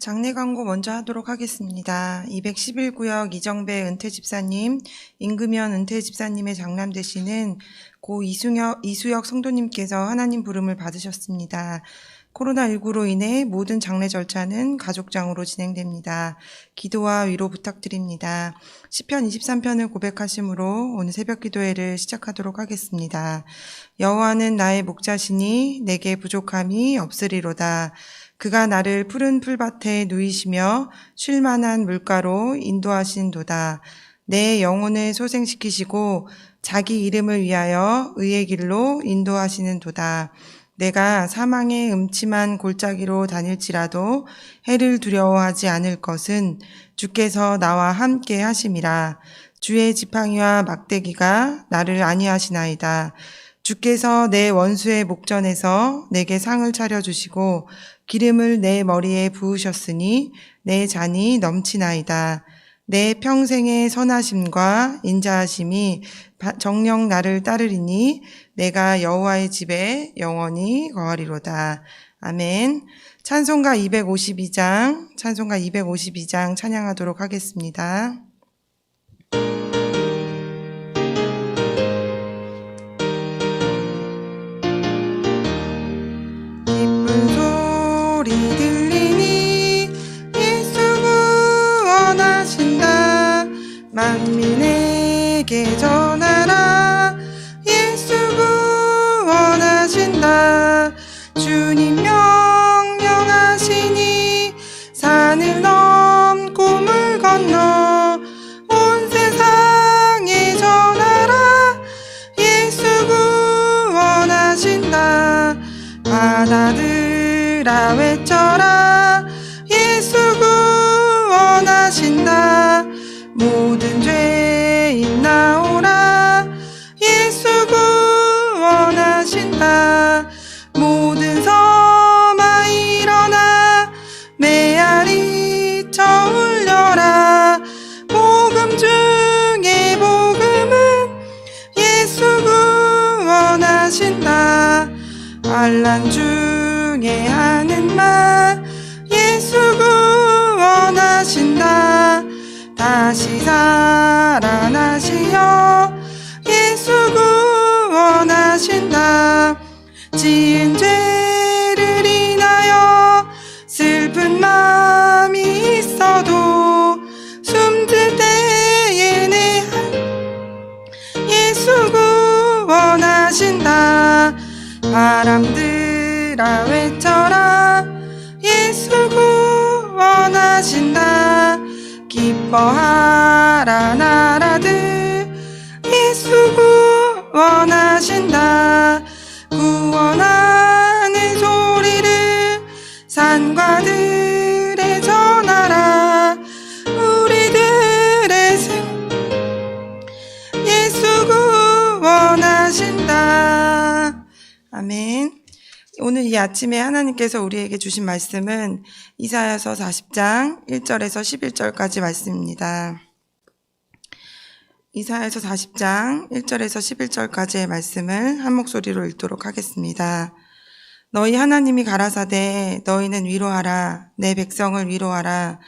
장례 광고 먼저 하도록 하겠습니다. 211구역 이정배 은퇴집사님, 임금현 은퇴집사님의 장남 되시는 고 이수혁 성도님께서 하나님 부름을 받으셨습니다. 코로나19로 인해 모든 장례 절차는 가족장으로 진행됩니다. 기도와 위로 부탁드립니다. 시편 23편을 고백하심으로 오늘 새벽 기도회를 시작하도록 하겠습니다. 여호와는 나의 목자시니 내게 부족함이 없으리로다. 그가 나를 푸른 풀밭에 누이시며 쉴만한 물가로 인도하신도다. 내 영혼을 소생시키시고 자기 이름을 위하여 의의 길로 인도하시는도다. 내가 사망의 음침한 골짜기로 다닐지라도 해를 두려워하지 않을 것은 주께서 나와 함께 하심이라. 주의 지팡이와 막대기가 나를 안위하시나이다. 주께서 내 원수의 목전에서 내게 상을 차려주시고 기름을 내 머리에 부으셨으니 내 잔이 넘치나이다. 내 평생의 선하심과 인자하심이 정녕 나를 따르리니 내가 여호와의 집에 영원히 거하리로다. 아멘. 찬송가 252장 찬양하도록 하겠습니다. 만민에게 전하라. 예수 구원하신다. 주님 명령하시니 산을 넘고 물 건너 온 세상에 전하라. 예수 구원하신다. 바다들아 외쳐라. 예수 구원하신다. 모든 죄인 나오라. 예수 구원하신다. 모든 섬아 일어나 메아리 쳐 울려라. 복음 중에 복음은 예수 구원하신다. 환난 중에 하는 말 예수 구원하신다. 다시 살아나시어 예수 구원하신다. 지은 죄를 인하여 슬픈 마음이 있어도 숨들 때에 내 예수 구원하신다. 바람들아 외쳐라. 예수 구원하신다. 기뻐하라 나라들 예수 구원하신다. 구원하는 소리를 산과 들에 전하라. 우리들의 승 예수 구원하신다. 아멘. 오늘 이 아침에 하나님께서 우리에게 주신 말씀은 이사야서 40장 1절에서 11절까지 말씀입니다. 이사야서 40장 1절에서 11절까지의 말씀을 한 목소리로 읽도록 하겠습니다. 너희 하나님이 가라사대 너희는 위로하라. 내 백성을 위로하라.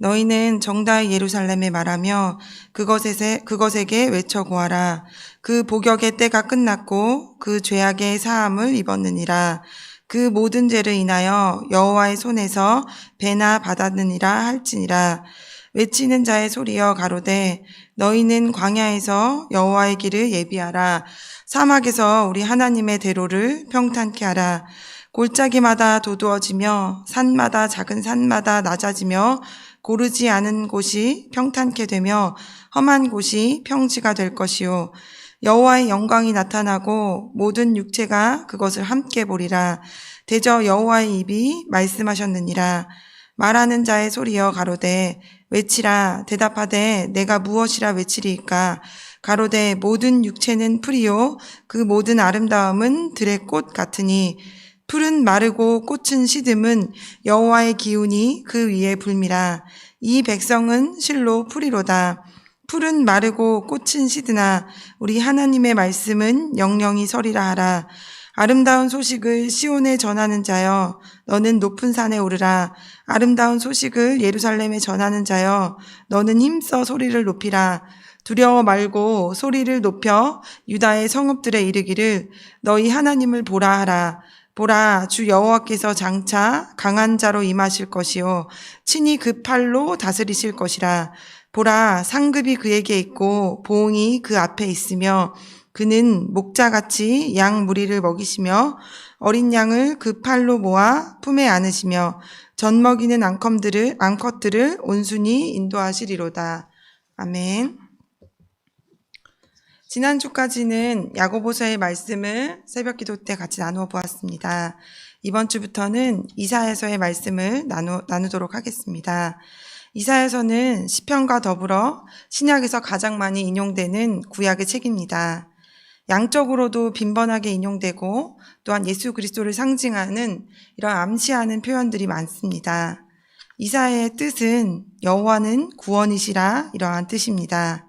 너희는 정다이 예루살렘에 말하며 그것에게 외쳐 고하라. 그 복역의 때가 끝났고 그 죄악의 사함을 입었느니라. 그 모든 죄를 인하여 여호와의 손에서 배나 받았느니라 할지니라. 외치는 자의 소리여 가로되 너희는 광야에서 여호와의 길을 예비하라. 사막에서 우리 하나님의 대로를 평탄케 하라. 골짜기마다 도두어지며 산마다 작은 산마다 낮아지며 고르지 않은 곳이 평탄케 되며 험한 곳이 평지가 될 것이요. 여호와의 영광이 나타나고 모든 육체가 그것을 함께 보리라. 대저 여호와의 입이 말씀하셨느니라. 말하는 자의 소리여 가로되 외치라. 대답하되 내가 무엇이라 외치리이까. 가로되 모든 육체는 풀이요 그 모든 아름다움은 들의 꽃 같으니 풀은 마르고 꽃은 시듬은 여호와의 기운이 그 위에 불미라. 이 백성은 실로 풀이로다. 풀은 마르고 꽃은 시드나 우리 하나님의 말씀은 영영이 서리라 하라. 아름다운 소식을 시온에 전하는 자여, 너는 높은 산에 오르라. 아름다운 소식을 예루살렘에 전하는 자여, 너는 힘써 소리를 높이라. 두려워 말고 소리를 높여 유다의 성읍들에 이르기를 너희 하나님을 보라 하라. 보라, 주 여호와께서 장차 강한 자로 임하실 것이요 친히 그 팔로 다스리실 것이라. 보라, 상급이 그에게 있고 보응이 그 앞에 있으며 그는 목자같이 양 무리를 먹이시며 어린 양을 그 팔로 모아 품에 안으시며 젖 먹이는 암컷들을 온순히 인도하시리로다. 아멘. 지난주까지는 야고보서의 말씀을 새벽기도 때 같이 나누어 보았습니다. 이번 주부터는 이사야서의 말씀을 나누도록 하겠습니다. 이사야서는 시편과 더불어 신약에서 가장 많이 인용되는 구약의 책입니다. 양적으로도 빈번하게 인용되고 또한 예수 그리스도를 상징하는 이런 암시하는 표현들이 많습니다. 이사야의 뜻은 여호와는 구원이시라 이러한 뜻입니다.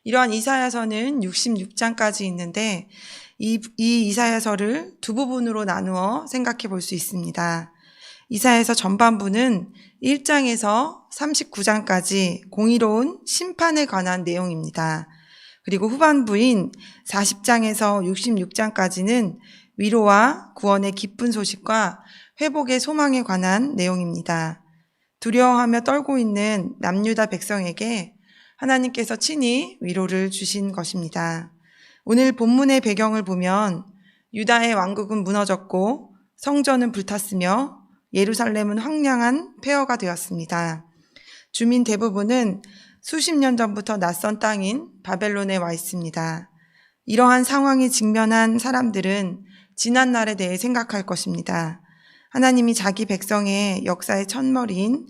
이러한 이사야서는 66장까지 있는데 이 이사야서를 두 부분으로 나누어 생각해 볼 수 있습니다. 이사야서 전반부는 1장에서 39장까지 공의로운 심판에 관한 내용입니다. 그리고 후반부인 40장에서 66장까지는 위로와 구원의 기쁜 소식과 회복의 소망에 관한 내용입니다. 두려워하며 떨고 있는 남유다 백성에게 하나님께서 친히 위로를 주신 것입니다. 오늘 본문의 배경을 보면 유다의 왕국은 무너졌고 성전은 불탔으며 예루살렘은 황량한 폐허가 되었습니다. 주민 대부분은 수십 년 전부터 낯선 땅인 바벨론에 와 있습니다. 이러한 상황이 직면한 사람들은 지난 날에 대해 생각할 것입니다. 하나님이 자기 백성의 역사의 첫머리인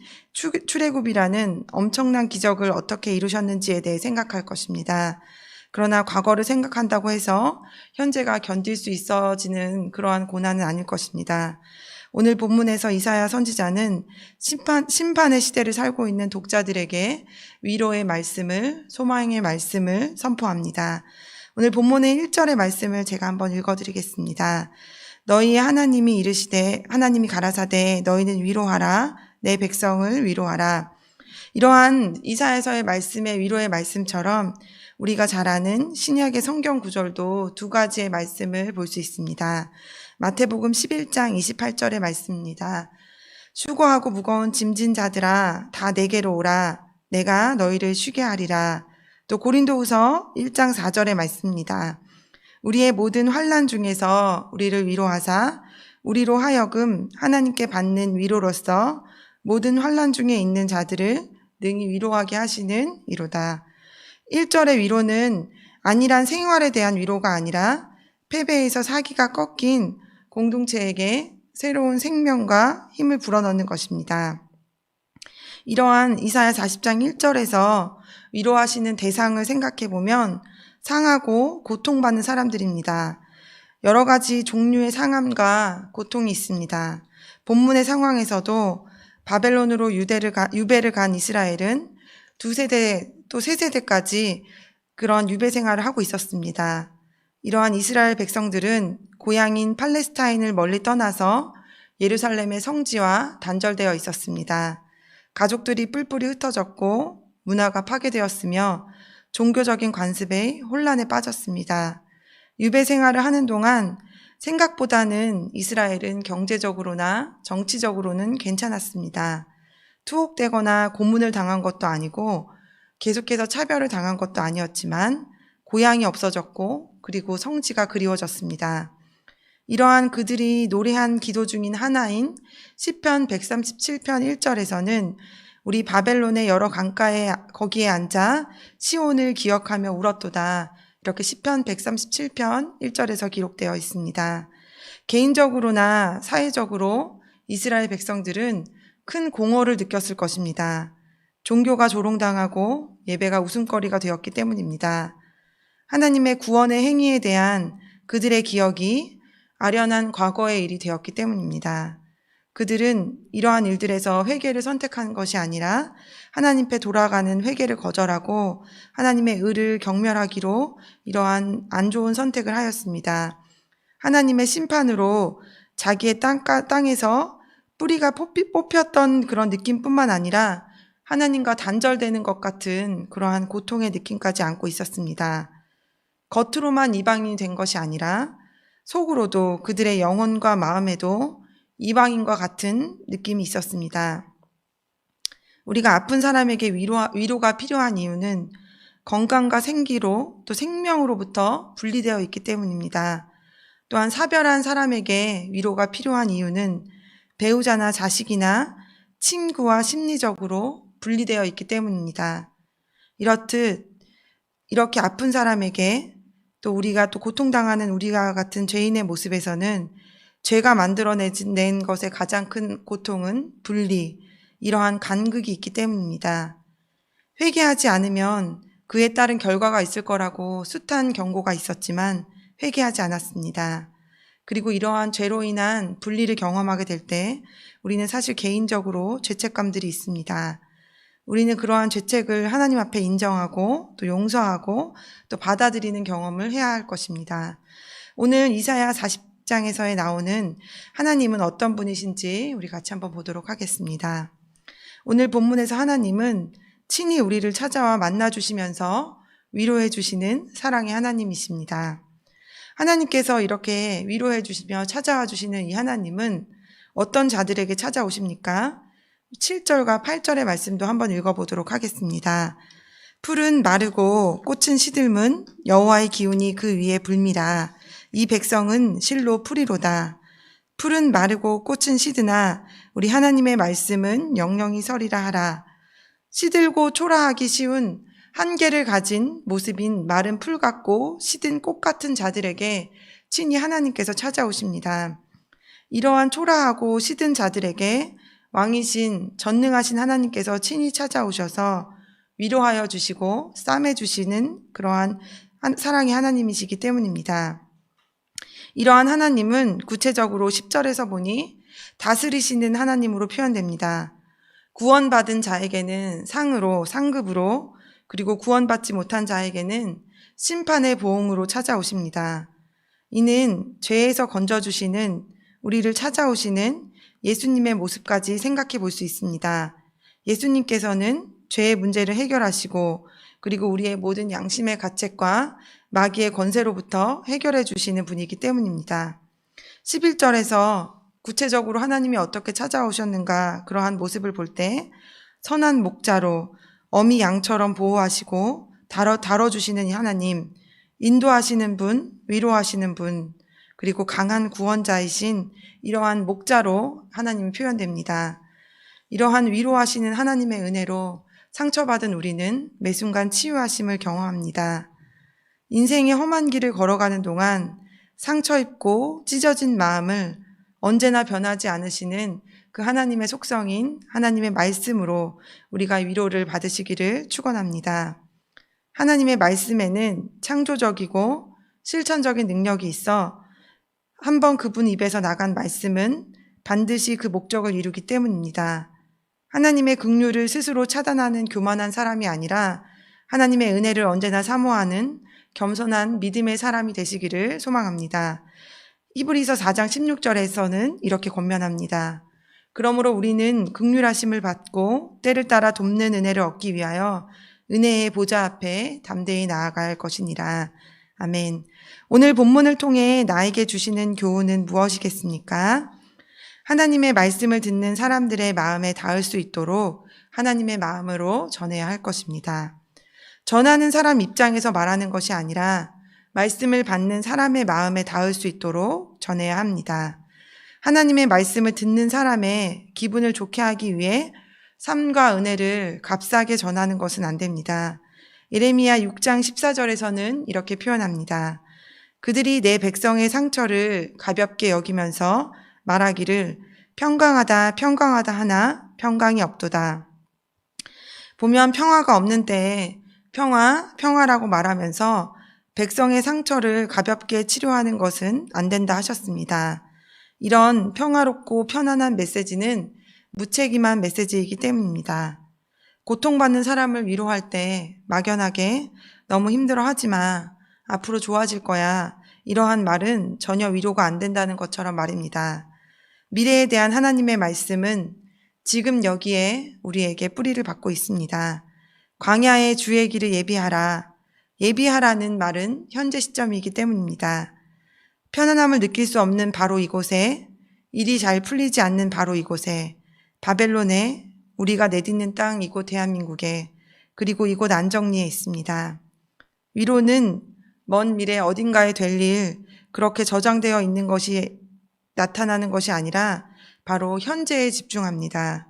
출애굽이라는 엄청난 기적을 어떻게 이루셨는지에 대해 생각할 것입니다. 그러나 과거를 생각한다고 해서 현재가 견딜 수 있어지는 그러한 고난은 아닐 것입니다. 오늘 본문에서 이사야 선지자는 심판의 시대를 살고 있는 독자들에게 위로의 말씀을, 소망의 말씀을 선포합니다. 오늘 본문의 1절의 말씀을 제가 한번 읽어드리겠습니다. 너희의 하나님이 이르시되 하나님이 가라사대 너희는 위로하라 내 백성을 위로하라. 이러한 이사야서의 말씀의 위로의 말씀처럼 우리가 잘 아는 신약의 성경 구절도 두 가지의 말씀을 볼 수 있습니다. 마태복음 11장 28절의 말씀입니다. 수고하고 무거운 짐진 자들아 다 내게로 오라 내가 너희를 쉬게 하리라. 또 고린도후서 1장 4절의 말씀입니다. 우리의 모든 환난 중에서 우리를 위로하사 우리로 하여금 하나님께 받는 위로로서 모든 환난 중에 있는 자들을 능히 위로하게 하시는 위로다. 1절의 위로는 안일한 생활에 대한 위로가 아니라 패배에서 사기가 꺾인 공동체에게 새로운 생명과 힘을 불어넣는 것입니다. 이러한 이사야 40장 1절에서 위로하시는 대상을 생각해 보면 상하고 고통받는 사람들입니다. 여러 가지 종류의 상함과 고통이 있습니다. 본문의 상황에서도 바벨론으로 유배를 간 이스라엘은 2세대 또 3세대까지 그런 유배 생활을 하고 있었습니다. 이러한 이스라엘 백성들은 고향인 팔레스타인을 멀리 떠나서 예루살렘의 성지와 단절되어 있었습니다. 가족들이 뿔뿔이 흩어졌고 문화가 파괴되었으며 종교적인 관습에 혼란에 빠졌습니다. 유배 생활을 하는 동안 생각보다는 이스라엘은 경제적으로나 정치적으로는 괜찮았습니다. 투옥되거나 고문을 당한 것도 아니고 계속해서 차별을 당한 것도 아니었지만 고향이 없어졌고 그리고 성지가 그리워졌습니다. 이러한 그들이 노래한 기도 중인 하나인 시편 137편 1절에서는 우리 바벨론의 여러 강가에 거기에 앉아 시온을 기억하며 울었도다. 이렇게 시편 137편 1절에서 기록되어 있습니다. 개인적으로나 사회적으로 이스라엘 백성들은 큰 공허를 느꼈을 것입니다. 종교가 조롱당하고 예배가 웃음거리가 되었기 때문입니다. 하나님의 구원의 행위에 대한 그들의 기억이 아련한 과거의 일이 되었기 때문입니다. 그들은 이러한 일들에서 회개를 선택한 것이 아니라 하나님께 돌아가는 회개를 거절하고 하나님의 의를 경멸하기로 이러한 안 좋은 선택을 하였습니다. 하나님의 심판으로 자기의 땅에서 뿌리가 뽑혔던 그런 느낌뿐만 아니라 하나님과 단절되는 것 같은 그러한 고통의 느낌까지 안고 있었습니다. 겉으로만 이방인이 된 것이 아니라 속으로도 그들의 영혼과 마음에도 이방인과 같은 느낌이 있었습니다. 우리가 아픈 사람에게 위로가 필요한 이유는 건강과 생기로 또 생명으로부터 분리되어 있기 때문입니다. 또한 사별한 사람에게 위로가 필요한 이유는 배우자나 자식이나 친구와 심리적으로 분리되어 있기 때문입니다. 이렇듯 이렇게 아픈 사람에게 또 우리가 또 고통당하는 우리가 같은 죄인의 모습에서는 죄가 만들어낸 것의 가장 큰 고통은 분리, 이러한 간극이 있기 때문입니다. 회개하지 않으면 그에 따른 결과가 있을 거라고 숱한 경고가 있었지만 회개하지 않았습니다. 그리고 이러한 죄로 인한 분리를 경험하게 될 때 우리는 사실 개인적으로 죄책감들이 있습니다. 우리는 그러한 죄책을 하나님 앞에 인정하고 또 용서하고 또 받아들이는 경험을 해야 할 것입니다. 오늘 이사야 40장에서에 나오는 하나님은 어떤 분이신지 우리 같이 한번 보도록 하겠습니다. 오늘 본문에서 하나님은 친히 우리를 찾아와 만나주시면서 위로해 주시는 사랑의 하나님이십니다. 하나님께서 이렇게 위로해 주시며 찾아와 주시는 이 하나님은 어떤 자들에게 찾아오십니까? 7절과 8절의 말씀도 한번 읽어보도록 하겠습니다. 풀은 마르고 꽃은 시들문 여호와의 기운이 그 위에 불미라. 이 백성은 실로 풀이로다. 풀은 마르고 꽃은 시드나 우리 하나님의 말씀은 영영이 서리라 하라. 시들고 초라하기 쉬운 한계를 가진 모습인 마른 풀 같고 시든 꽃 같은 자들에게 친히 하나님께서 찾아오십니다. 이러한 초라하고 시든 자들에게 왕이신 전능하신 하나님께서 친히 찾아오셔서 위로하여 주시고 싸매 주시는 그러한 사랑의 하나님이시기 때문입니다. 이러한 하나님은 구체적으로 10절에서 보니 다스리시는 하나님으로 표현됩니다. 구원받은 자에게는 상으로, 상급으로, 그리고 구원받지 못한 자에게는 심판의 보응으로 찾아오십니다. 이는 죄에서 건져주시는 우리를 찾아오시는 예수님의 모습까지 생각해 볼 수 있습니다. 예수님께서는 죄의 문제를 해결하시고 그리고 우리의 모든 양심의 가책과 마귀의 권세로부터 해결해 주시는 분이기 때문입니다. 11절에서 구체적으로 하나님이 어떻게 찾아오셨는가 그러한 모습을 볼 때 선한 목자로 어미 양처럼 보호하시고 다뤄주시는 이 하나님, 인도하시는 분, 위로하시는 분, 그리고 강한 구원자이신 이러한 목자로 하나님이 표현됩니다. 이러한 위로하시는 하나님의 은혜로 상처받은 우리는 매 순간 치유하심을 경험합니다. 인생의 험한 길을 걸어가는 동안 상처 입고 찢어진 마음을 언제나 변하지 않으시는 그 하나님의 속성인 하나님의 말씀으로 우리가 위로를 받으시기를 축원합니다. 하나님의 말씀에는 창조적이고 실천적인 능력이 있어 한번 그분 입에서 나간 말씀은 반드시 그 목적을 이루기 때문입니다. 하나님의 긍휼을 스스로 차단하는 교만한 사람이 아니라 하나님의 은혜를 언제나 사모하는 겸손한 믿음의 사람이 되시기를 소망합니다. 히브리서 4장 16절에서는 이렇게 권면합니다. 그러므로 우리는 긍휼하심을 받고 때를 따라 돕는 은혜를 얻기 위하여 은혜의 보좌 앞에 담대히 나아갈 것이니라. 아멘. 오늘 본문을 통해 나에게 주시는 교훈은 무엇이겠습니까? 하나님의 말씀을 듣는 사람들의 마음에 닿을 수 있도록 하나님의 마음으로 전해야 할 것입니다. 전하는 사람 입장에서 말하는 것이 아니라 말씀을 받는 사람의 마음에 닿을 수 있도록 전해야 합니다. 하나님의 말씀을 듣는 사람의 기분을 좋게 하기 위해 삶과 은혜를 값싸게 전하는 것은 안 됩니다. 예레미야 6장 14절에서는 이렇게 표현합니다. 그들이 내 백성의 상처를 가볍게 여기면서 말하기를 평강하다 평강하다 하나 평강이 없도다. 보면 평화가 없는 때에 평화라고 말하면서 백성의 상처를 가볍게 치료하는 것은 안 된다 하셨습니다. 이런 평화롭고 편안한 메시지는 무책임한 메시지이기 때문입니다. 고통받는 사람을 위로할 때 막연하게 너무 힘들어하지 마, 앞으로 좋아질 거야, 이러한 말은 전혀 위로가 안 된다는 것처럼 말입니다. 미래에 대한 하나님의 말씀은 지금 여기에 우리에게 뿌리를 받고 있습니다. 광야의 주의 길을 예비하라. 예비하라는 말은 현재 시점이기 때문입니다. 편안함을 느낄 수 없는 바로 이곳에, 일이 잘 풀리지 않는 바로 이곳에, 바벨론에, 우리가 내딛는 땅 이곳 대한민국에, 그리고 이곳 안정리에 있습니다. 위로는 먼 미래 어딘가에 될 일, 그렇게 저장되어 있는 것이 나타나는 것이 아니라 바로 현재에 집중합니다.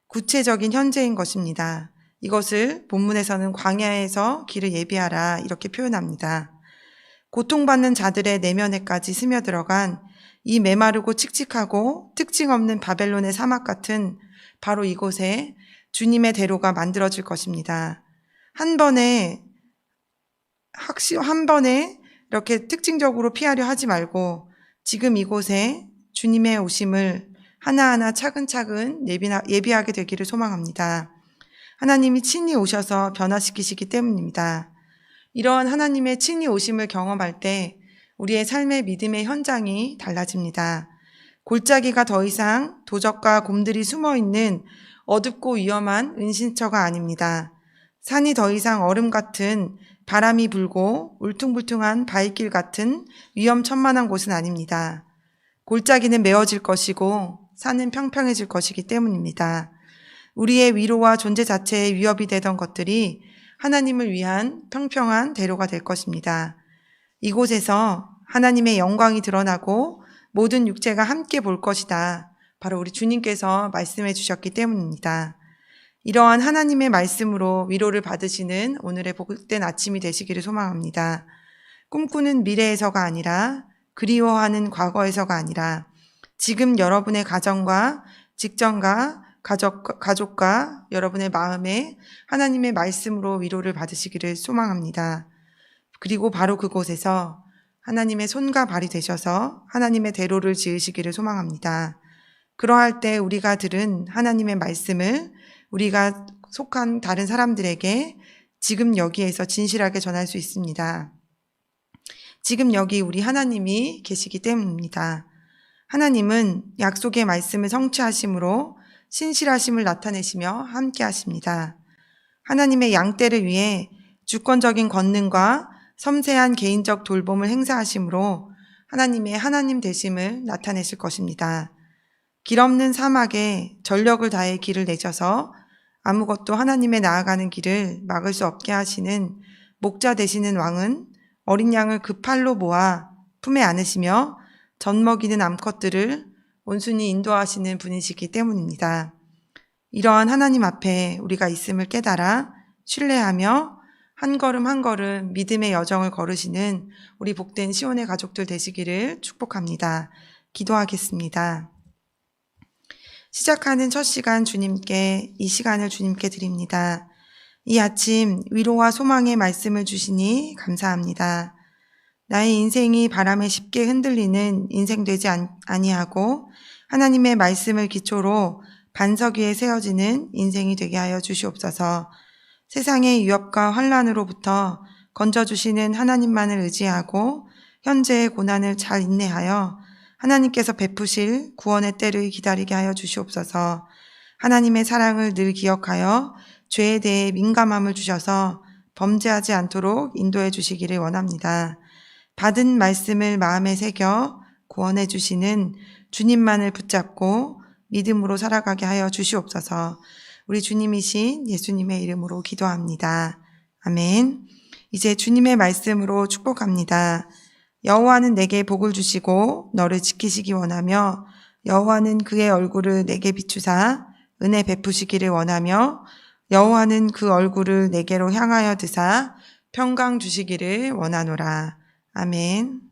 구체적인 현재인 것입니다. 이것을 본문에서는 광야에서 길을 예비하라 이렇게 표현합니다. 고통받는 자들의 내면에까지 스며들어간 이 메마르고 칙칙하고 특징 없는 바벨론의 사막 같은 바로 이곳에 주님의 대로가 만들어질 것입니다. 한 번에 이렇게 특징적으로 피하려 하지 말고 지금 이곳에 주님의 오심을 하나하나 차근차근 예비하게 되기를 소망합니다. 하나님이 친히 오셔서 변화시키시기 때문입니다. 이러한 하나님의 친히 오심을 경험할 때 우리의 삶의 믿음의 현장이 달라집니다. 골짜기가 더 이상 도적과 곰들이 숨어있는 어둡고 위험한 은신처가 아닙니다. 산이 더 이상 얼음 같은 바람이 불고 울퉁불퉁한 바위길 같은 위험천만한 곳은 아닙니다. 골짜기는 메워질 것이고 산은 평평해질 것이기 때문입니다. 우리의 위로와 존재 자체에 위협이 되던 것들이 하나님을 위한 평평한 대로가 될 것입니다. 이곳에서 하나님의 영광이 드러나고 모든 육체가 함께 볼 것이다. 바로 우리 주님께서 말씀해 주셨기 때문입니다. 이러한 하나님의 말씀으로 위로를 받으시는 오늘의 복된 아침이 되시기를 소망합니다. 꿈꾸는 미래에서가 아니라 그리워하는 과거에서가 아니라 지금 여러분의 가정과 직장과 가족과 여러분의 마음에 하나님의 말씀으로 위로를 받으시기를 소망합니다. 그리고 바로 그곳에서 하나님의 손과 발이 되셔서 하나님의 대로를 지으시기를 소망합니다. 그러할 때 우리가 들은 하나님의 말씀을 우리가 속한 다른 사람들에게 지금 여기에서 진실하게 전할 수 있습니다. 지금 여기 우리 하나님이 계시기 때문입니다. 하나님은 약속의 말씀을 성취하심으로 신실하심을 나타내시며 함께 하십니다. 하나님의 양떼를 위해 주권적인 권능과 섬세한 개인적 돌봄을 행사하심으로 하나님의 하나님 되심을 나타내실 것입니다. 길 없는 사막에 전력을 다해 길을 내셔서 아무것도 하나님의 나아가는 길을 막을 수 없게 하시는 목자 되시는 왕은 어린 양을 그 팔로 모아 품에 안으시며 젖먹이는 암컷들을 온순히 인도하시는 분이시기 때문입니다. 이러한 하나님 앞에 우리가 있음을 깨달아 신뢰하며 한 걸음 한 걸음 믿음의 여정을 걸으시는 우리 복된 시온의 가족들 되시기를 축복합니다. 기도하겠습니다. 시작하는 첫 시간 이 시간을 주님께 드립니다. 이 아침 위로와 소망의 말씀을 주시니 감사합니다. 나의 인생이 바람에 쉽게 흔들리는 인생 되지 아니하고 하나님의 말씀을 기초로 반석 위에 세워지는 인생이 되게 하여 주시옵소서. 세상의 위협과 환난으로부터 건져주시는 하나님만을 의지하고 현재의 고난을 잘 인내하여 하나님께서 베푸실 구원의 때를 기다리게 하여 주시옵소서. 하나님의 사랑을 늘 기억하여 죄에 대해 민감함을 주셔서 범죄하지 않도록 인도해 주시기를 원합니다. 받은 말씀을 마음에 새겨 구원해 주시는 주님만을 붙잡고 믿음으로 살아가게 하여 주시옵소서. 우리 주님이신 예수님의 이름으로 기도합니다. 아멘. 이제 주님의 말씀으로 축복합니다. 여호와는 내게 복을 주시고 너를 지키시기 원하며 여호와는 그의 얼굴을 내게 비추사 은혜 베푸시기를 원하며 여호와는 그 얼굴을 내게로 향하여 드사 평강 주시기를 원하노라. 아멘.